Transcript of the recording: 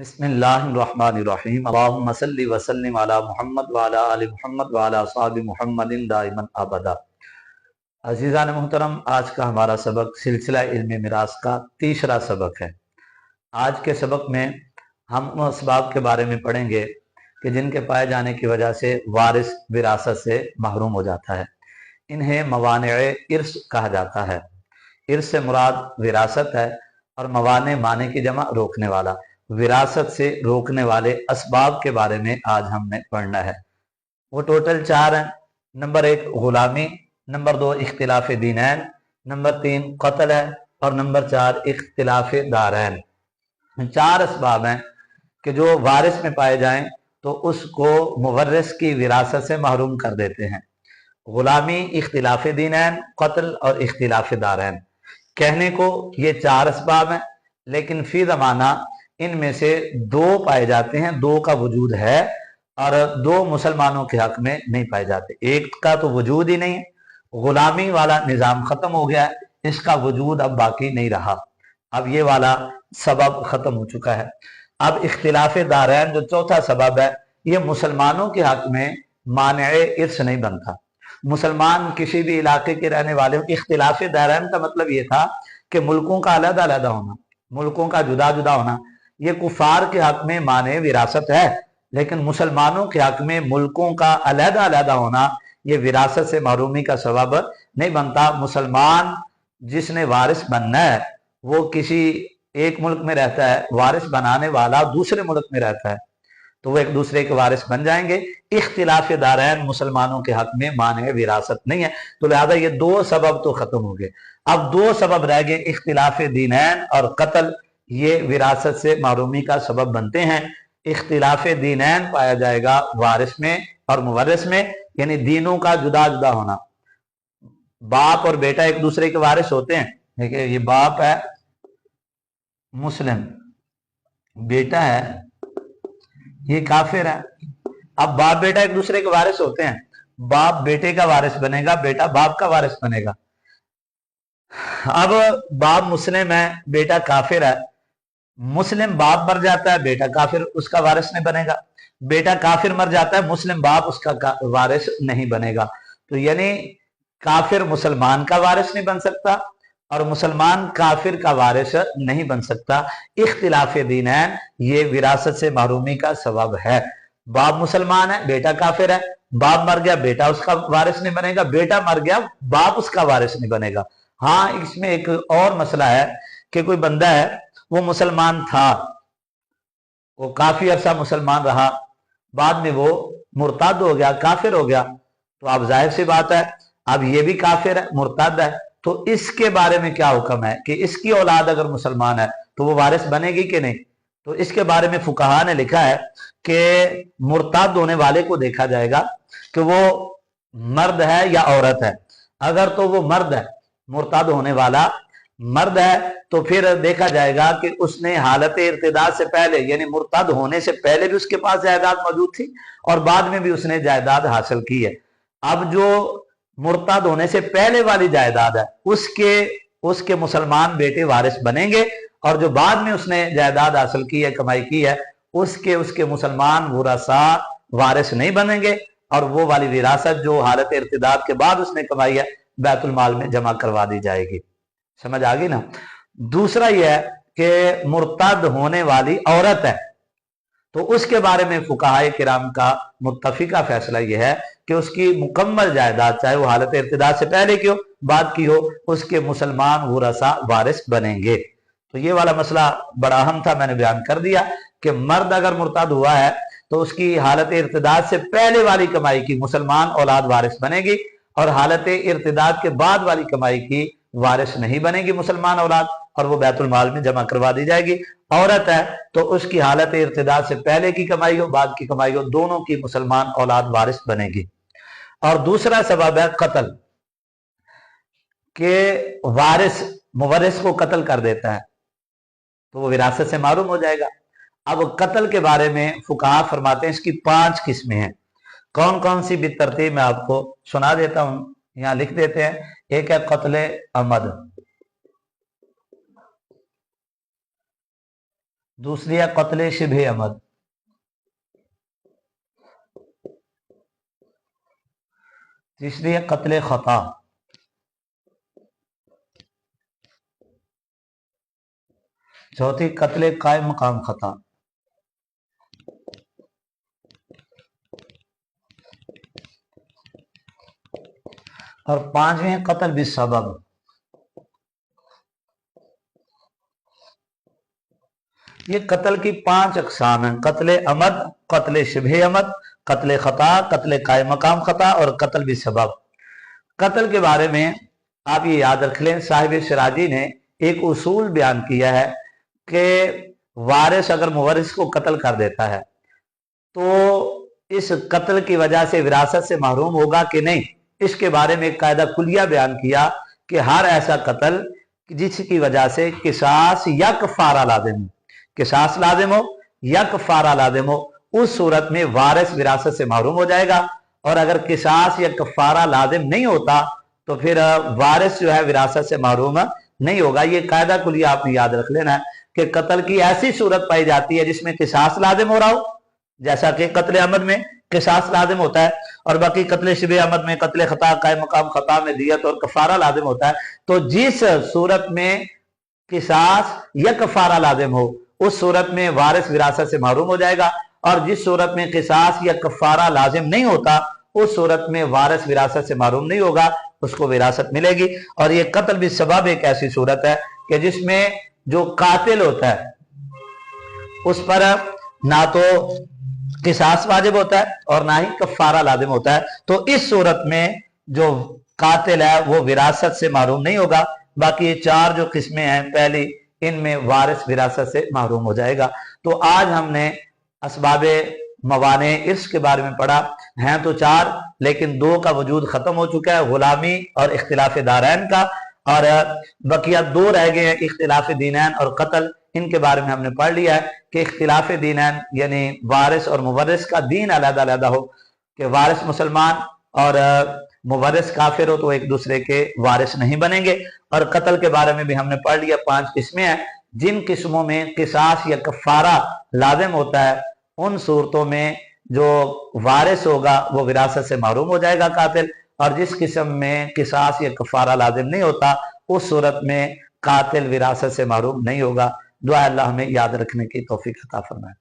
बिस्मिल्लाहिर्रहमानिर्रहीम अल्लाहुम्मा सल्लि व सल्लिम अला मुहम्मद व अला आलि मुहम्मद व अला अस्हाबि मुहम्मदिन दाइमन अबदा। अज़ीज़ान मुहतरम, आज का हमारा सबक सिलसिला इल्म मिरास का तीसरा सबक है। आज के सबक में हम उन असबाब के बारे में पढ़ेंगे कि जिनके पाए जाने की वजह से वारिस विरासत से महरूम हो जाता है। इन्हें मवाने इर्स कहा जाता है। इर्स से मुराद विरासत है और मवाने माने की जमा रोकने वाला। विरासत से रोकने वाले असबाब के बारे में आज हमने पढ़ना है। वो टोटल 4 हैं। नंबर 1 गुलामी, नंबर 2 इख्तिलाफ दीनैन, नंबर 3 कत्ल है और नंबर 4 इख्तिलाफ दारैन। 4 असबाब हैं कि जो वारिस में पाए जाएं तो उसको मुवर्रिस की विरासत से महरूम कर देते हैं। गुलामी, इख्तिलाफ दीनैन, कत्ल और इख्तिलाफ दारैन। कहने को ये 4 असबाब हैं, लेकिन फी ज़माना इनमें से 2 पाए जाते हैं, 2 का वजूद है और 2 मुसलमानों के हक में नहीं पाए जाते। एक का तो वजूद ही नहीं है, गुलामी वाला निज़ाम ख़त्म हो गया है, इसका वजूद अब बाकी नहीं रहा, अब ये वाला सबब ख़त्म हो चुका है। अब इख्तिलाफ दारैन जो चौथा सबब है, ये मुसलमानों के हक में माने इर्स नहीं बनता। मुसलमान किसी भी इलाके के रहने वाले हो, इख्तिलाफ दारैन का मतलब ये था कि मुल्कों का अलग अलग होना, मुल्कों का जुदा जुदा होना। ये कुफार के हक में माने विरासत है, लेकिन मुसलमानों के हक में मुल्कों का अलग अलग होना ये विरासत से महरूमी का सबब नहीं बनता। मुसलमान जिसने वारिस बनना है वो किसी एक मुल्क में रहता है, वारिस बनाने वाला दूसरे मुल्क में रहता है, तो वो एक दूसरे के वारिस बन जाएंगे। इख्तिलाफ दारैन मुसलमानों के हक में माने विरासत नहीं है, तो लिहाजा ये 2 सबब तो खत्म हो गए। अब 2 सबब रह गए, इख्तिलाफ दीनैन और कत्ल। ये विरासत से महरूमी का सबब बनते हैं। इख्तिलाफ दीनैन पाया जाएगा वारिस में और मुवर्रिस में, यानी दीनों का जुदा जुदा होना। बाप और बेटा एक दूसरे के वारिस होते हैं, देखिए ये बाप है मुस्लिम, बेटा है ये काफिर है। अब बाप बेटा एक दूसरे के वारिस होते हैं, बाप बेटे का वारिस बनेगा, बेटा बाप का वारिस बनेगा। अब बाप मुस्लिम है, बेटा काफिर है, मुस्लिम बाप मर जाता है, बेटा काफिर उसका वारिस नहीं बनेगा। बेटा काफिर मर जाता है, मुस्लिम बाप उसका वारिस नहीं बनेगा। तो यानी काफिर मुसलमान का वारिस नहीं बन सकता और मुसलमान काफिर का वारिस नहीं बन सकता। इख्तिलाफ दीनैन ये विरासत से महरूमी का सबब है। बाप मुसलमान है, बेटा काफिर है, बाप मर गया, बेटा उसका वारिस नहीं बनेगा, बेटा मर गया, बाप उसका वारिस नहीं बनेगा। हाँ, इसमें एक और मसला है कि कोई बंदा है वो मुसलमान था, वो काफी अरसा मुसलमान रहा, बाद में वो मुर्ताद हो गया, काफिर हो गया, तो अब जाहिर सी बात है अब ये भी काफिर है, मुर्ताद है, तो इसके बारे में क्या हुक्म है कि इसकी औलाद अगर मुसलमान है तो वो वारिस बनेगी कि नहीं। तो इसके बारे में फुकहा ने लिखा है कि मुर्ताद होने वाले को देखा जाएगा कि वो मर्द है या औरत है। अगर तो वो मर्द है, मुर्ताद होने वाला मर्द है, तो फिर देखा जाएगा कि उसने हालत इर्तिदाद से पहले, यानी मुर्ताद होने से पहले भी उसके पास जायदाद मौजूद थी और बाद में भी उसने जायदाद हासिल की है। अब जो मुर्ताद होने से पहले वाली जायदाद है उसके मुसलमान बेटे वारिस बनेंगे, और जो बाद में उसने जायदाद हासिल की है, कमाई की है, उसके मुसलमान वुरसा वारिस नहीं बनेंगे, और वो वाली विरासत जो हालत इर्तिदाद के बाद उसने कमाई है बैतुल माल में जमा करवा दी जाएगी। समझ आ गई ना। दूसरा यह है कि मुर्तद होने वाली औरत है, तो उसके बारे में फुकाहाए किराम का मुत्तफिका फैसला यह है कि उसकी मुकम्मल जायदाद, चाहे वो हालत इर्तिदाद से पहले की हो बाद की हो, उसके मुसलमान वुरसा वारिस बनेंगे। तो ये वाला मसला बड़ा अहम था, मैंने बयान कर दिया कि मर्द अगर मुर्तद हुआ है तो उसकी हालत इर्तिदाद से पहले वाली कमाई की मुसलमान औलाद वारिस बनेगी, और हालत इर्तिदाद के बाद वाली कमाई की वारिस नहीं बनेगी मुसलमान औलाद, और वो बैतुल माल में जमा करवा दी जाएगी। औरत है तो उसकी हालत इर्तिदाद से पहले की कमाई हो बाद की कमाई हो, दोनों की मुसलमान औलाद वारिस बनेगी। और दूसरा सबब है कत्ल, के वारिस मुवर्रिस को कत्ल कर देता है तो वो विरासत से मारूम हो जाएगा। अब कत्ल के बारे में फुकाहा फरमाते हैं इसकी 5 किस्में हैं। कौन कौन सी बितरतीब मैं आपको सुना देता हूं, यहां लिख देते हैं। एक है कत्ले अमद, दूसरी है कत्ल शिबे अमद, तीसरी है कत्ल खता, चौथी कत्ल कायम मकाम खता, और पांचवी है कत्ल बिसबब। ये कत्ल की 5 अकसाम हैं, कत्ल अमद, कत्ल शिबे अमद, कत्ल खता, कत्ल कायम मकाम खता और कत्ल बिसबब। कत्ल के बारे में आप ये याद रख लें, साहिब सिराजी ने एक उसूल बयान किया है कि वारिस अगर मुवरिस को कत्ल कर देता है तो इस कत्ल की वजह से विरासत से महरूम होगा कि नहीं। इसके बारे में एक कायदा कुलिया बयान किया कि हर ऐसा कत्ल जिसकी वजह से किसास या कफारा लाजिम हो, किसास लाजिम हो या कफारा लाजिम हो, उस सूरत में वारिस विरासत से महरूम हो जाएगा। और अगर किसास या कफारा लाजिम नहीं होता तो फिर वारिस जो है विरासत से महरूम नहीं होगा। ये कायदा कुलिया आपने याद रख लेना है कि कत्ल की ऐसी सूरत पाई जाती है जिसमें किसास लाजिम हो रहा हो, जैसा कि कत्ल अमद में किसास लाजिम होता है, और बाकी कत्ल शिबे अमद में, कत्ल खता, कायम मकाम खता में दियत और कफारा लाजिम होता है। तो जिस सूरत में किसास या कफारा लाजिम हो उस सूरत में वारिस विरासत से महरूम हो जाएगा, और जिस सूरत में किसास या कफारा लाजिम नहीं होता उस सूरत में वारिस विरासत से महरूम नहीं होगा, उसको विरासत मिलेगी। और ये कत्ल बिसबब एक ऐसी सूरत है कि जिसमें जो कातिल होता है उस पर ना तो किसास वाजिब होता है और ना ही कफारा लाजिम होता है। तो इस सूरत में जो कातिल है वो विरासत से महरूम नहीं होगा। बाकी ये 4 जो किस्में हैं पहली, इनमें वारिस विरासत से महरूम हो जाएगा। तो आज हमने असबाबे मवाने इर्स के बारे में पढ़ा। हैं तो 4 लेकिन 2 का वजूद खत्म हो चुका है, गुलामी और इख्तिलाफ दारैन का, और बकिया 2 रह गए हैं, इख्तिलाफ दीनैन और कत्ल। इनके बारे में हमने पढ़ लिया है कि इख्तिलाफ दीनैन यानी वारिस और मुवर्रिस का दीन अलग अलग हो, कि वारिस मुसलमान और मुवर्रिस काफिर हो तो एक दूसरे के वारिस नहीं बनेंगे। और कत्ल के बारे में भी हमने पढ़ लिया, 5 किस्में हैं। जिन किस्मों में किसास या कफारा लाजिम होता है उन सूरतों में जो वारिस होगा वो विरासत से महरूम हो जाएगा कातिल, और जिस किस्म में किसास या कफारा लाजिम नहीं होता उस सूरत में कातिल विरासत से महरूम नहीं होगा। दुआ अल्लाह हमें याद रखने की तौफीक अता फरमाए।